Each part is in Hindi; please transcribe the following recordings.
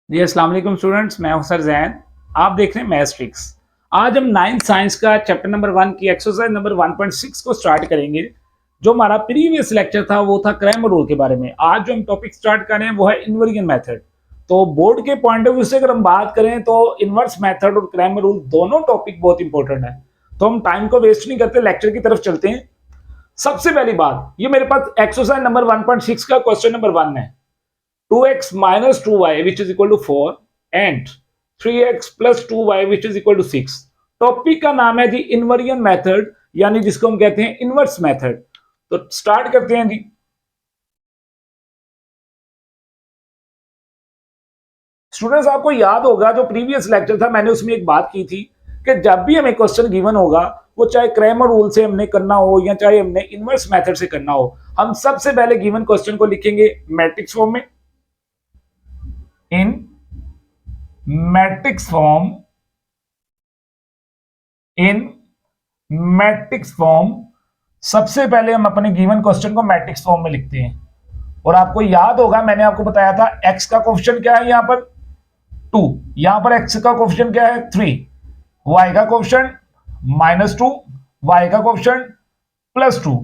जी अस्सलाम वालेकुम स्टूडेंट्स, मैं हूं सर जैन। आप देख रहे हैं मैथ्स ट्रिक्स। आज हम 9th साइंस का चैप्टर नंबर 1 की एक्सरसाइज नंबर 1.6 को स्टार्ट करेंगे। जो हमारा प्रीवियस लेक्चर था वो था क्रैमर रूल के बारे में। आज जो हम टॉपिक स्टार्ट कर रहे हैं वो है इन्वर्जन मेथड। तो बोर्ड के पॉइंट ऑफ व्यू से अगर हम बात करें तो इनवर्स मेथड और क्रैमर रूल दोनों टॉपिक बहुत इंपॉर्टेंट है। तो हम टाइम को वेस्ट नहीं करते, लेक्चर की तरफ चलते हैं। सबसे पहली बात, ये मेरे पास एक्सरसाइज नंबर 1.6 का क्वेश्चन नंबर 1 है। 2x minus 2y which is equal to 4 and 3x plus 2y which is equal to 6। Topic का नाम है जी इन्वर्जन मेथड, यानी जिसको हम कहते हैं इनवर्स मेथड। तो स्टार्ट करते हैं जी। स्टूडेंट्स, आपको याद होगा जो प्रीवियस लेक्चर था मैंने उसमें एक बात की थी कि जब भी हमें क्वेश्चन गिवन होगा, वो चाहे क्रैमर रूल से हमने करना हो या चाहे हमने इनवर्स मेथड से करना हो, हम सबसे पहले गिवन क्वेश्चन को लिखेंगे मैट्रिक्स फॉर्म में। इन मैट्रिक्स फॉर्म, इन मैट्रिक्स फॉर्म, सबसे पहले हम अपने गिवन क्वेश्चन को मैट्रिक्स फॉर्म में लिखते हैं। और आपको याद होगा मैंने आपको बताया था x का कोफिशिएंट क्या है, यहां पर 2, यहां पर x का कोफिशिएंट क्या है 3, y का कोफिशिएंट -2, y का कोफिशिएंट +2।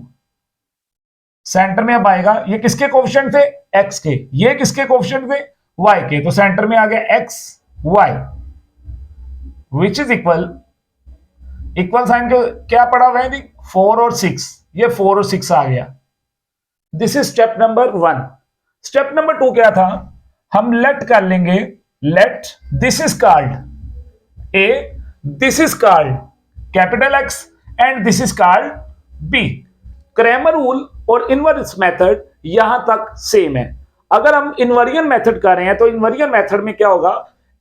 सेंटर में अब आएगा, ये किसके कोफिशिएंट थे x के, ये किसके कोफिशिएंट थे y के। तो सेंटर में आ गया x y which is equal sine के क्या पड़ा हुआ है 4 और 6, ये 4 और 6 आ गया। This is step number 1। Step number 2 क्या था, हम लेट कर लेंगे, let this is called A, this is called capital X and this is called B. Cramer rule और इनवर्स मेथड यहां तक सेम है। अगर हम इन्वर्जन मेथड कर रहे हैं तो इन्वर्जन मेथड में क्या होगा,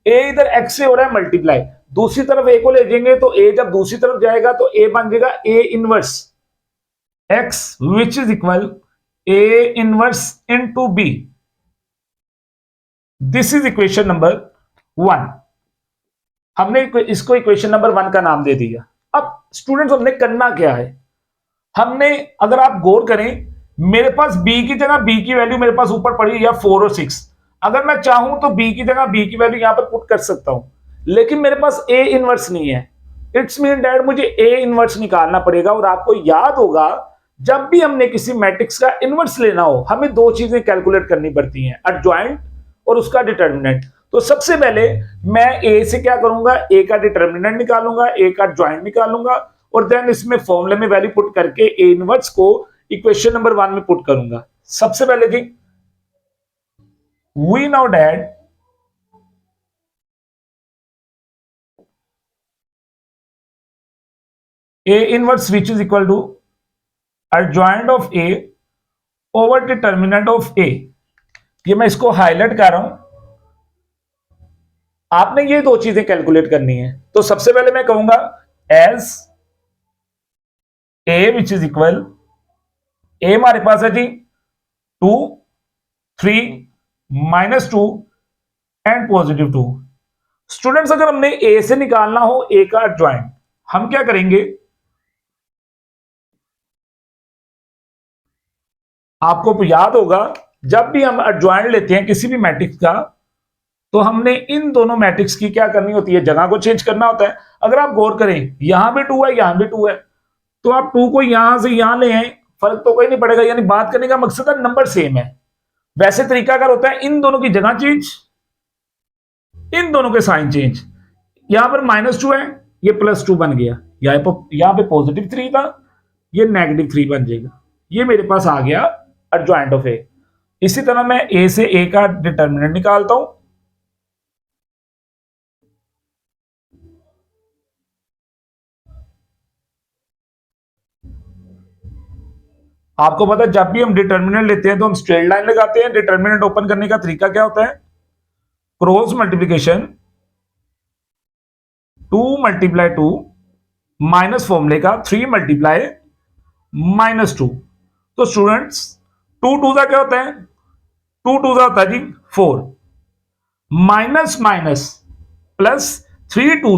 ए इधर एक्स से हो रहा है मल्टीप्लाई, दूसरी तरफ ए को ले जाएंगे तो ए जब दूसरी तरफ जाएगा तो ए बन जाएगा A inverse X which is equal A inverse into B. This is equation number 1। हमने इसको इक्वेशन नंबर 1 का नाम दे दिया। अब स्टूडेंट्स, हमने करना क्या है, हमने, अगर आप गौर करें, मेरे पास b की जगह b की वैल्यू मेरे पास ऊपर पड़ी है 4 और 6। अगर मैं चाहूं तो b की जगह b की वैल्यू यहां पर पुट कर सकता हूं, लेकिन मेरे पास a इनवर्स नहीं है। इट्स मीन दैट मुझे a इनवर्स निकालना पड़ेगा। और आपको याद होगा जब भी हमने किसी मैट्रिक्स का इनवर्स लेना हो, हमें दो चीजें कैलकुलेट करनी पड़ती हैं, एडजॉइंट और उसका डिटर्मिनेंट। तो सबसे पहले मैं a से क्या करूंगा, a का डिटर्मिनेंट निकालूंगा, a का एडजॉइंट निकालूंगा और देन इसमें फॉर्मूले में वैल्यू पुट करके ए इनवर्स को इक्वेशन नंबर 1 में पुट करूंगा। सबसे पहले जी, we know that A inverse which is equal to adjoint of A over determinant of A. ये मैं इसको हाईलाइट कर रहा हूं, आपने ये दो चीजें कैलकुलेट करनी है। तो सबसे पहले मैं कहूंगा as A which is equal, A हमारे पास है जी 2, 3, -2 एंड +2। स्टूडेंट्स, अगर हमने ए से निकालना हो ए का एडजॉइंट, हम क्या करेंगे, आपको याद होगा जब भी हम एडजॉइंट लेते हैं किसी भी मैट्रिक्स का, तो हमने इन दोनों मैट्रिक्स की क्या करनी होती है, जगह को चेंज करना होता है। अगर आप गौर करें, यहां भी 2 है यहां भी 2 है, तो आप 2 को यहां से यहां ले आए, फर्क तो कोई नहीं पड़ेगा। यानी बात करने का मकसद है नंबर सेम है। वैसे तरीका अगर होता है इन दोनों की जगह चेंज, इन दोनों के साइन चेंज। यहां पर -2 है, ये +2 बन गया, यहां पे +3 था, ये -3 बन जाएगा। ये मेरे पास आ गया एडजॉइंट ऑफ ए। इसी तरह मैं ए से ए का डिटर्मिनेंट निकालता हूं। आपको पता है जब भी हम डिटर्मिनेंट लेते हैं तो हम स्ट्रेट लाइन लगाते हैं। डिटर्मिनेंट ओपन करने का तरीका क्या होता है, क्रॉस मल्टीप्लिकेशन, 2 × 2 माइनस फॉर्मूले का 3 × -2। तो स्टूडेंट्स, 2 2 का क्या होता है, 2 2 का होता है जी 4, माइनस माइनस प्लस 3 2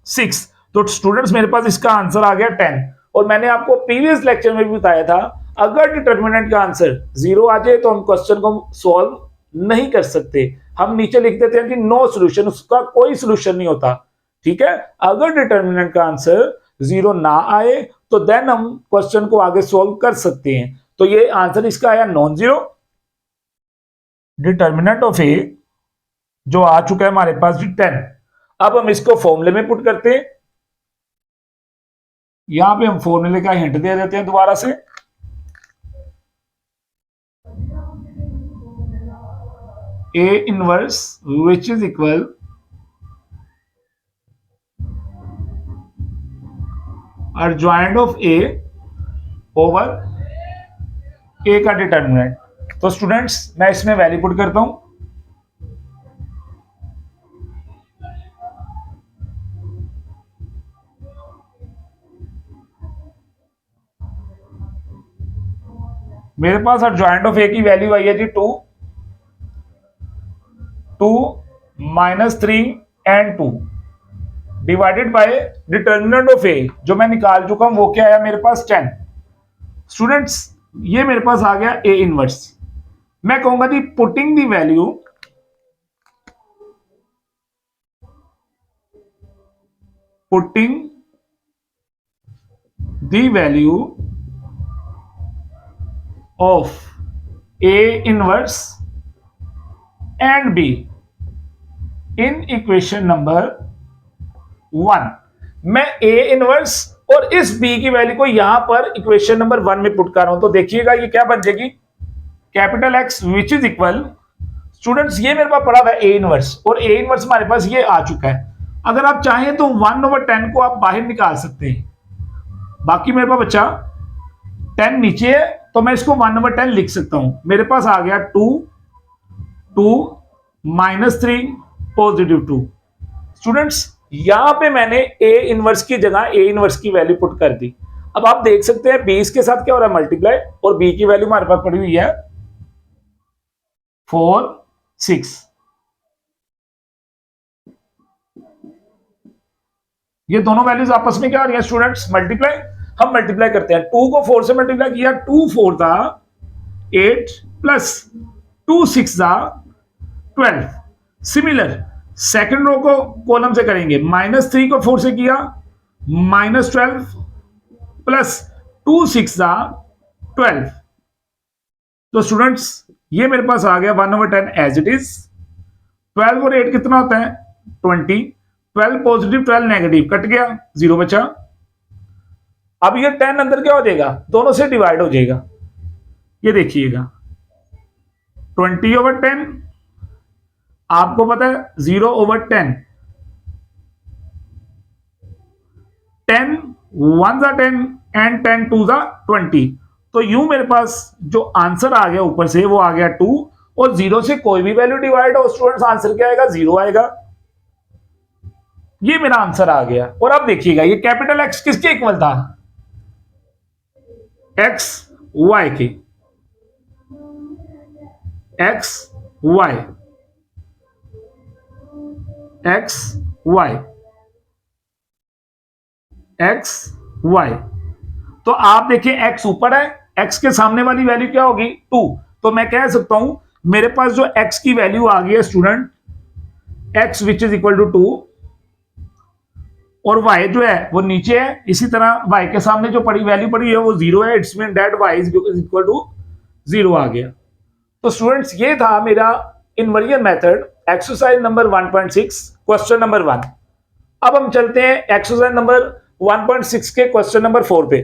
6। तो स्टूडेंट्स, मेरे पास इसका आंसर आ गया 10। और मैंने आपको प्रीवियस लेक्चर में भी बताया था, अगर डिटर्मिनेंट का आंसर 0 आ जाए तो हम क्वेश्चन को सॉल्व नहीं कर सकते। हम नीचे लिख देते हैं कि नो सॉल्यूशन, उसका कोई सॉल्यूशन नहीं होता। ठीक है, अगर डिटर्मिनेंट का आंसर 0 ना आए तो देन हम क्वेश्चन को आगे सॉल्व कर सकते हैं। तो ये आंसर इसका आया non zero. Determinant of A जो आ चुका है हमारे पास 10। अब हम इसको फॉर्मूले में पुट करते हैं। यहां पे हम फॉर्मूले का हिंट दे देते हैं दोबारा से। A inverse which is equal adjoint of A over A का डिटर्मिनेंट। तो स्टूडेंट्स मैं इसमें वैल्यू पुट करता हूं। मेरे पास adjoint of A की वैल्यू आई है जी 2 -3 and 2 divided by determinant of A जो मैं निकाल चुका हूं, वो क्या आया मेरे पास 10। स्टूडेंट्स ये मेरे पास आ गया ए इनवर्स। मैं कहूंगा जी putting the value of A inverse and B in equation number 1। मैं ए इनवर्स और इस बी की वैल्यू को यहां पर इक्वेशन नंबर 1 में पुट कर रहा हूं। तो देखिएगा ये क्या बन जाएगी, capital x which is equal. Students ये मेरे पास पड़ा था ए इनवर्स, और ए इनवर्स हमारे पास ये आ चुका है। अगर आप चाहें तो 1/10 को आप बाहर निकाल सकते हैं। बाकी मेरे पास बच्चा 10 नीचे है, तो मैं इसको 1/10 लिख सकता हूं। मेरे पास आ गया 2 -3 +2। स्टूडेंट्स यहां पे मैंने ए इनवर्स की जगह ए इनवर्स की वैल्यू पुट कर दी। अब आप देख सकते हैं 20 के साथ क्या हो रहा है मल्टीप्लाई, और बी की वैल्यू हमारे पास पड़ी हुई है 4 6। ये दोनों वैल्यूज आपस में क्या हो रही है स्टूडेंट्स, मल्टीप्लाई। हम मल्टीप्लाई करते हैं, 2 को 4 से मल्टीप्लाई किया, 2 4 था 8 प्लस 2 6 था 12। सिमिलर सेकंड रो को कॉलम से करेंगे, -3 को 4 से किया, -12 प्लस 2 6 था 12। तो स्टूडेंट्स ये मेरे पास आ गया 1/10 एज इट इज। 12 और 8 कितना होता है 20। 12 पॉजिटिव 12 नेगेटिव, कट गया 0 बचा। अब ये 10 अंदर क्या हो जाएगा, दोनों से डिवाइड हो जाएगा। ये देखिएगा 20/10, आपको पता है 0/10, 10 1 ज़ा 10 एंड 10 2 ज़ा 20। तो यूं मेरे पास जो आंसर आ गया ऊपर से वो आ गया 2, और 0 से कोई भी वैल्यू डिवाइड हो स्टूडेंट्स आंसर क्या आएगा, 0 आएगा। ये मेरा आंसर आ गया। और अब देखिएगा ये कैपिटल एक्स किसके इक्वल था, एक्स वाई के, X Y, X Y, X Y. तो आप देखिए एक्स ऊपर है, एक्स के सामने वाली वैल्यू क्या होगी 2। तो मैं कह सकता हूं मेरे पास जो एक्स की वैल्यू आ गई है student, X which is equal to 2, और y जो है वो नीचे है। इसी तरह y के सामने जो पड़ी वैल्यू पड़ी है वो 0 है। It's mean that y is equal to 0 आ गया। तो स्टूडेंट्स ये था मेरा inversion method exercise number 1.6 question number 1। अब हम चलते हैं एक्सरसाइज नंबर 1.6 के क्वेश्चन नंबर 4 पे।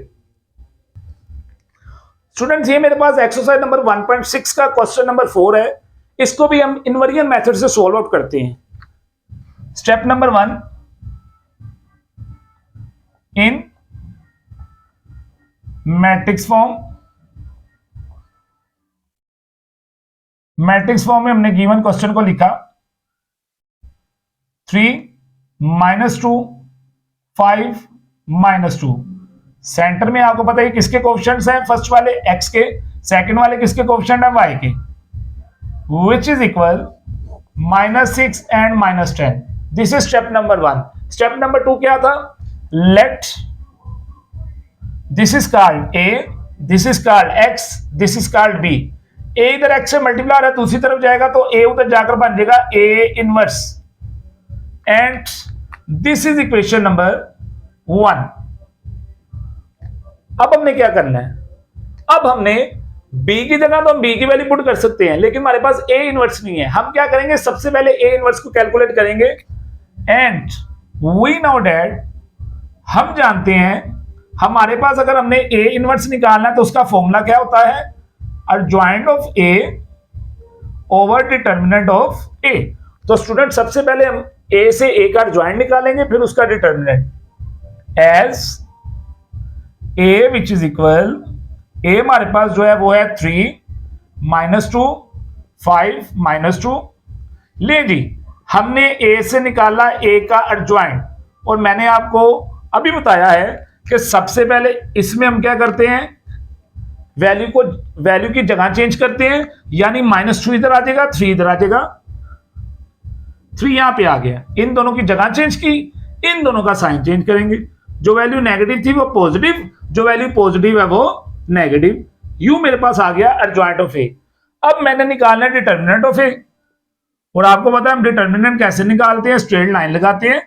स्टूडेंट्स ये मेरे पास एक्सरसाइज नंबर 1.6 का क्वेश्चन नंबर 4 है। इसको भी हम इनवर्जन मेथड से सॉल्व आउट करते हैं। स्टेप नंबर 1, इन मैट्रिक्स फॉर्म। मैट्रिक्स फॉर्म में हमने गिवन क्वेश्चन को लिखा 3 -2 5 -2। सेंटर में आपको पता है किसके कोएफिशिएंट्स हैं, फर्स्ट वाले x के, सेकंड वाले किसके कोएफिशिएंट है y के, which is equal -6 and -10। This is step number 1। Step number 2 क्या था, let this is called a, this is called x, this is called b। ए इधर एक्स से मल्टीप्लाई है, दूसरी तरफ जाएगा तो ए उधर जाकर बन जाएगा A inverse, and this is equation number 1। अब हमने क्या करना है, अब हमने b की जगह तो हम b की वैल्यू पुट कर सकते हैं, लेकिन हमारे पास a इनवर्स नहीं है। हम क्या करेंगे, सबसे पहले a इनवर्स को कैलकुलेट करेंगे, एंड वी नो दैट, हम जानते हैं हमारे पास अगर हमने a इनवर्स निकालना है तो उसका फॉर्मूला क्या होता है, adjoint of a over determinant of a। तो स्टूडेंट सबसे पहले हम a से a का एडजॉइंट निकालेंगे, फिर उसका determinant, as a which is equal, a हमारे पास जो है वो है 3 -2 5 -2। ले जी, हमने a से निकाला a का एडजॉइंट, और मैंने आपको अभी बताया है कि सबसे पहले इसमें हम क्या करते हैं, वैल्यू की जगह चेंज करते हैं, यानी -2 इधर आ जाएगा, 3 इधर आ जाएगा, 3 यहां पे आ गया, इन दोनों की जगह चेंज की, इन दोनों का साइन चेंज करेंगे, जो वैल्यू नेगेटिव थी वो पॉजिटिव, जो वैल्यू पॉजिटिव है वो नेगेटिव। यू मेरे पास आ गया एडजॉइंट ऑफ ए। अब मैंने निकालना है डिटर्मिनेंट ऑफ ए, और आपको पता है हम डिटर्मिनेंट कैसे निकालते हैं, स्ट्रेट लाइन लगाते हैं।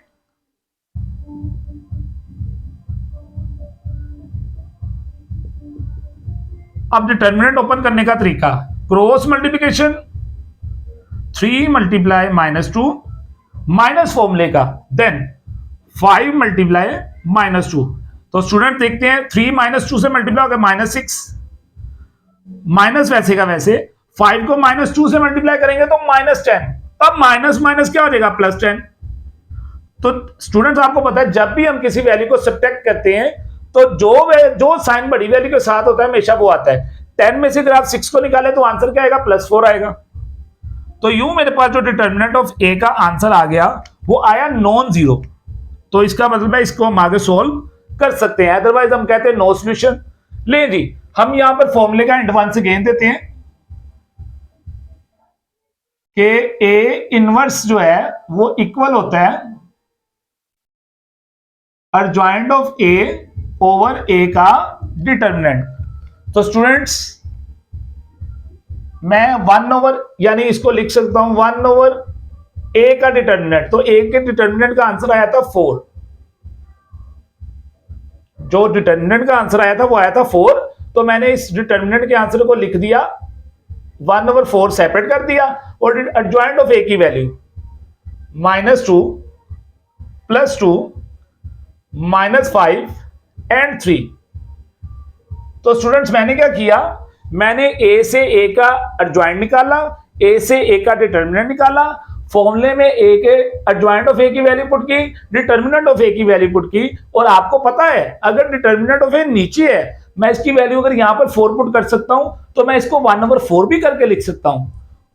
अब डिटर्मिनेंट ओपन करने का तरीका, क्रॉस मल्टीप्लिकेशन, 3 मल्टीप्लाई -2 माइनस फॉर्मूले का, देन 5 मल्टीप्लाई -2। तो स्टूडेंट देखते हैं 3 -2 से मल्टीप्लाई हो गया -6, माइनस वैसे का वैसे 5 को -2 से मल्टीप्लाई करेंगे तो -10, अब माइनस माइनस क्या हो जाएगा, +10। तो स्टूडेंट्स आपको पता है जब भी हम किसी वैल्यू को सब्ट्रैक्ट करते हैं तो जो साइन बड़ी वैल्यू के साथ होता है हमेशा वो आता है। 10 में से अगर आप 6 को निकाले तो आंसर क्या आएगा, +4 आएगा। तो यूं मेरे पास जो डिटर्मिनेंट ऑफ ए का आंसर आ गया वो आया नॉन जीरो। तो इसका मतलब है इसको हम आगे सोल्व कर सकते हैं, अदरवाइज हम कहते हैं नो सॉल्यूशन। ले जी, हम यहां पर फॉर्मूले का एडवांस गेन देते हैं कि ए इनवर्स जो है वो इक्वल होता है एडजॉइंट ऑफ ए ओवर ए का डिटर्मिनेंट। तो स्टूडेंट्स मैं 1/, यानी इसको लिख सकता हूं 1/, ए का डिटर्मिनेंट, तो ए के डिटर्मिनेंट का आंसर आया था 4। जो डिटर्मिनेंट का आंसर आया था वो आया था 4, तो मैंने इस डिटर्मिनेंट के आंसर को लिख दिया 1/4 सेपरेट कर दिया, और एडजॉइंट ऑफ ए की वैल्यू -2 +2 -5 एंड 3। तो स्टूडेंट्स मैंने क्या किया, मैंने ए से ए का एडजॉइंट निकाला, ए से ए का डिटर्मिनेंट निकाला, फॉर्मूले में ए के एडजॉइंट ऑफ ए की वैल्यू पुट की, डिटर्मिनेंट ऑफ ए की वैल्यू पुट की, और आपको पता है अगर डिटर्मिनेंट ऑफ ए नीचे है मैं इसकी वैल्यू अगर यहां पर 4 पुट कर सकता हूं तो मैं इसको 1/4 भी करके लिख सकता हूं।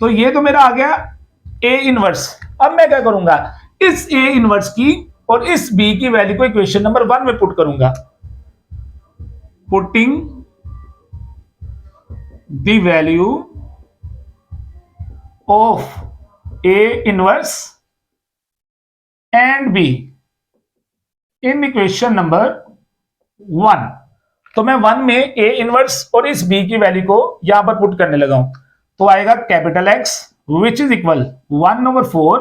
तो ये तो मेरा आ गया ए इनवर्स। अब मैं क्या करूंगा, इस ए इनवर्स की और इस बी की वैल्यू को इक्वेशन नंबर 1 में पुट करूंगा, putting the value of A inverse and B in equation number 1। तो मैं 1 में ए इनवर्स और इस बी की वैल्यू को यहां पर पुट करने लगा हूं, तो आएगा capital x which is equal 1/4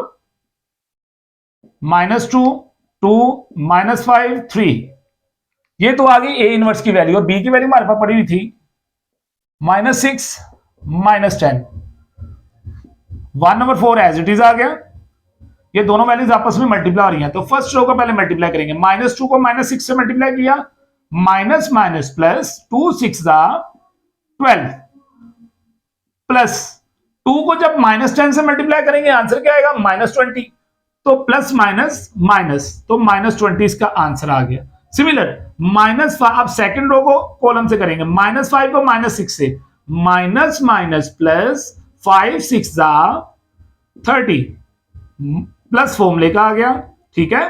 -2 2 -5 3। ये तो आ गई ए इनवर्स की वैल्यू, और बी की वैल्यू हमारे पास पड़ी हुई थी -6 -10। 1/4 एज इट इज आ गया, ये दोनों वैल्यूज आपस में मल्टीप्लाई हो रही हैं, तो फर्स्ट रो को पहले मल्टीप्लाई करेंगे, -2 को -6 से मल्टीप्लाई किया, माइनस माइनस प्लस 2 6 12 प्लस 2 को जब -10 से मल्टीप्लाई करेंगे आंसर क्या आएगा, -20। तो प्लस माइनस माइनस, तो -20 इसका आंसर आ गया। सिमिलर -5, अब सेकंड रो को कॉलम से करेंगे, -5 को -6 से, माइनस माइनस प्लस 5 6 30 प्लस फॉर्मूले का आ गया, ठीक है।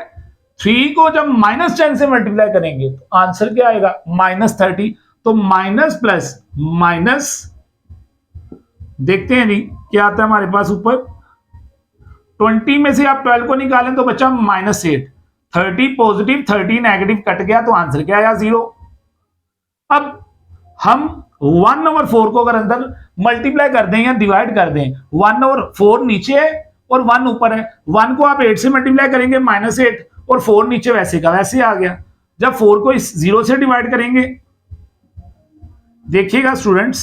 3 को जब -10 से मल्टीप्लाई करेंगे तो आंसर क्या आएगा, -30। तो माइनस प्लस माइनस, देखते हैं जी क्या आता है हमारे पास ऊपर। 20 में से आप 12 को निकालें तो बचा -8, 30 पॉजिटिव 30 नेगेटिव कट गया, तो आंसर क्या आया 0। अब हम 1/4 को अगर अंदर मल्टीप्लाई कर दें या डिवाइड कर दें, 1/4 नीचे है और 1 ऊपर है। 1 को आप 8 से मल्टीप्लाई करेंगे -8 और 4 नीचे वैसे का वैसे आ गया। जब 4 को इस 0 से डिवाइड करेंगे, देखिएगा स्टूडेंट्स,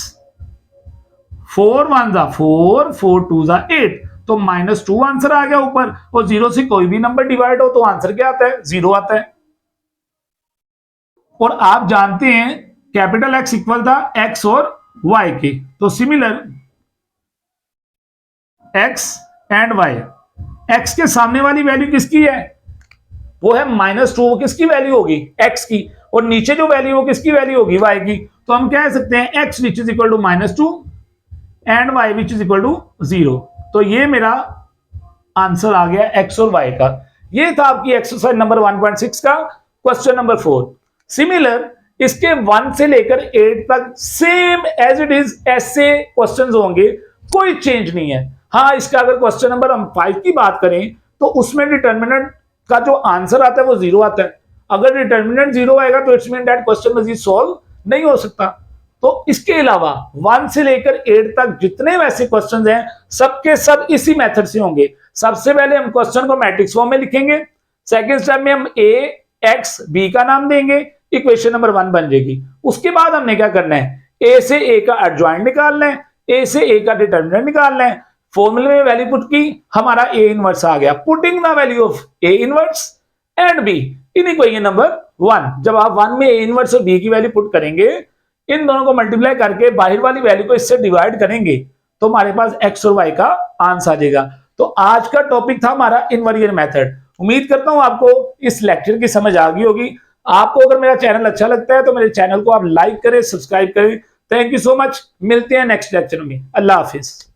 4 1 जा 4, 4 2 जा 8, तो -2 आंसर आ गया ऊपर। और 0 से कोई भी नंबर डिवाइड हो तो आंसर क्या आता है? 0 आता है। और आप जानते हैं कैपिटल X इक्वल था X और Y के, तो similar X and Y, X के सामने वाली वैल्यू किसकी है? वो है -2, वो किसकी वैल्यू होगी? X की। और नीचे जो वैल्यू वो किसकी वैल्यू होगी? Y की। तो हम कह सकते हैं X which is equal to -2 and Y which is equal to 0। तो ये मेरा आंसर आ गया X और Y का। ये था आपकी एक्सरसाइज नंबर 1.6 का क्वेश्चन नंबर 4। सिमिलर इसके 1 से लेकर 8 तक सेम एज इट इज ऐसे क्वेश्चंस होंगे, कोई चेंज नहीं है। हाँ, इसका अगर क्वेश्चन नंबर हम 5 की बात करें तो उसमें डिटर्मिनेंट का जो आंसर आता है वो 0 आता है। अगर डिटर्मिनेंट 0 आएगा तो इट्स मीन दैट क्वेश्चन मजीद सॉल्व नहीं हो सकता। तो इसके अलावा 1 से लेकर 8 तक जितने वैसे क्वेश्चंस हैं सबके सब इसी मेथड से होंगे। सबसे पहले हम क्वेश्चन को मैट्रिक्स फॉर्म में लिखेंगे, सेकंड स्टेप में हम a x b का नाम देंगे, इक्वेशन नंबर 1 बन जाएगी। उसके बाद हमने क्या करना है? a से a का एडजॉइंट निकालना है, a से a का डिटर्मिनेंट निकालना है। फॉर्मूले में वैल्यू पुट की, हमारा a इनवर्स आ गया। Putting the value of a inverse and b in equation number 1। जब आप 1 में a इनवर्स और b की वैल्यू पुट करेंगे, इन दोनों को मल्टीप्लाई करके बाहर वाली वैल्यू को इससे डिवाइड करेंगे, तो हमारे पास x और y का आंसर आ जाएगा। तो आज का टॉपिक था हमारा इनवेरिएंट मेथड। उम्मीद करता हूं आपको इस लेक्चर की समझ आ गई होगी। आपको अगर मेरा चैनल अच्छा लगता है तो मेरे चैनल को आप लाइक करें, सब्सक्राइब करें। Thank you so much. मिलते हैं नेक्स्ट लेक्चर में। अल्लाह हाफिज।